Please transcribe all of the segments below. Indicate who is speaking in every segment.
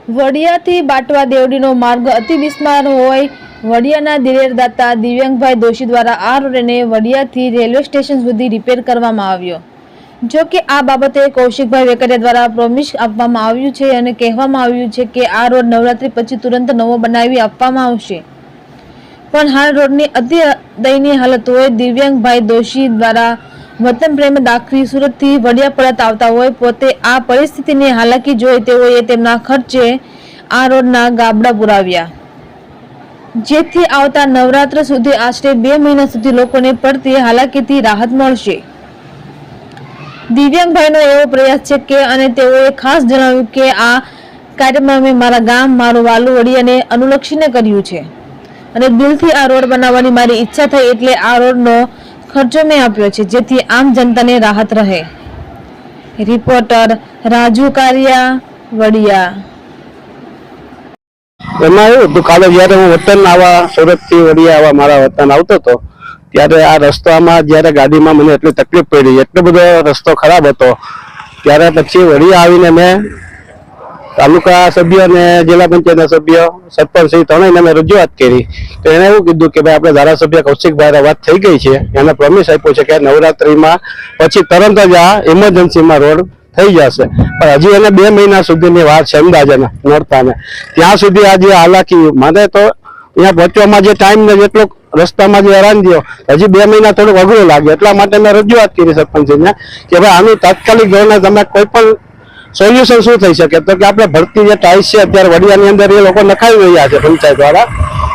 Speaker 1: વડિયાથી બાટવા દેવડીનો માર્ગ અતિ બિસ્માર હોય વડિયાના દિલેરદાતા દિવ્યાંગભાઈ દોશી દ્વારા આ રોડને વડિયાથી રેલવે સ્ટેશન સુધી રિપેર કરવામાં આવ્યો। જો કે આ બાબતે કૌશિકભાઈ વેકરિયા દ્વારા પ્રોમિસ આપવામાં આવ્યું છે અને કહેવામાં આવ્યું છે કે આ રોડ નવરાત્રી પછી તુરંત નવો બનાવી આપવામાં આવશે, પણ હાલ રોડની અતિ દયનીય હાલત હોય દિવ્યાંગભાઈ દોશી દ્વારા વતન પ્રેમ દાખવી સુરતથી વડિયા પરત આવતા હોય પોતે આ પરિસ્થિતિની હાલાકી જોઈ તેઓએ તેમના ખર્ચે આ રોડના ગાબડા પુરાવ્યા, જેથી આવતા નવરાત્ર સુધી આશરે 2 મહિના સુધી લોકોને પડતી હાલાકીથી રાહત મળશે। દિવ્યાંગભાઈનો એવો પ્રયાસ છે કે અને તેઓએ ખાસ જણાવ્યું કે આ કાર્યક્રમ મેં મારા ગામ મારું વાલું વડિયાને અનુલક્ષીને કર્યું છે અને દિલથી આ રોડ બનાવવાની મારી ઈચ્છા થઈ એટલે આ રોડનો ખર્ચો મેં આપ્યો છે, જેથી આમ જનતાને રાહત રહે। રિપોર્ટર રાજુ કારિયા, વડિયા।
Speaker 2: એમાં એવું હતું, કાલે જયારે હું વતન આવા સુરતથી વડિયા આવા મારા વતન આવતો હતો ત્યારે આ રસ્તામાં જયારે ગાડીમાં મને એટલી તકલીફ પડી, એટલો બધો રસ્તો ખરાબ હતો, ત્યારે પછી વડિયા આવીને મેં તાલુકા સભ્ય અને જિલ્લા પંચાયતના સભ્ય સરપંચ ત્રણેયને મેં રજૂઆત કરી તો એને એવું કીધું કે ભાઈ આપણે ધારાસભ્ય કૌશિકભાઈ વાત થઈ ગઈ છે, એને પ્રોમિસ આપ્યો છે કે નવરાત્રીમાં પછી તરત જ આ ઇમરજન્સીમાં રોડ થઈ જશે, પણ હજી એને 2 મહિના સુધીની વાત છે અંદાજે નોરતાને, ત્યાં સુધી આ જે હાલાકી મને તો અહીંયા પહોંચવામાં જે ટાઈમ ને જેટલો રસ્તામાં જે હેરાન થયો હજી 2 મહિના થોડુંક અઘરું લાગ્યું, એટલા માટે મેં રજૂઆત કરી સરપંચને કે ભાઈ આનું તાત્કાલિક ધોરણે તમે કોઈ પણ સોલ્યુશન શું થઈ શકે, તો કે આપણે ભરતી જે ટાઈસ છે અત્યારે વડિયાની અંદર એ લોકો નખાવી રહ્યા છે પંચાયત દ્વારા,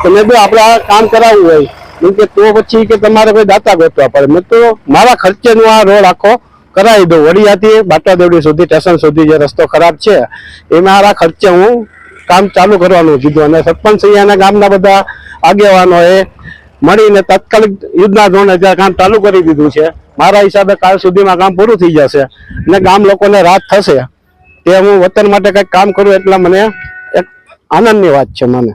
Speaker 2: તો મેં જો આપણે આ કામ કરાવવું હોય કે તો પછી કે તમારે કોઈ દાતા ગોતવા પડે, મેં તો મારા ખર્ચેનું આ રોડ આખો કરાવી દઉં, વડિયાથી બાટવા દેવડી સુધી સ્ટેશન સુધી જે રસ્તો ખરાબ છે એ મારા ખર્ચે હું કામ ચાલુ કરવાનું કીધું, અને સરપંચ અને ગામના બધા આગેવાનો એ મળીને તાત્કાલિક યુદ્ધના ધોરણે અત્યારે કામ ચાલુ કરી દીધું છે। મારા હિસાબે કાલ સુધીમાં કામ પૂરું થઈ જશે અને ગામ લોકોને રાહત થશે, તે હું વતન માટે કંઈક કામ કરું એટલા મને એક આનંદની વાત છે મને।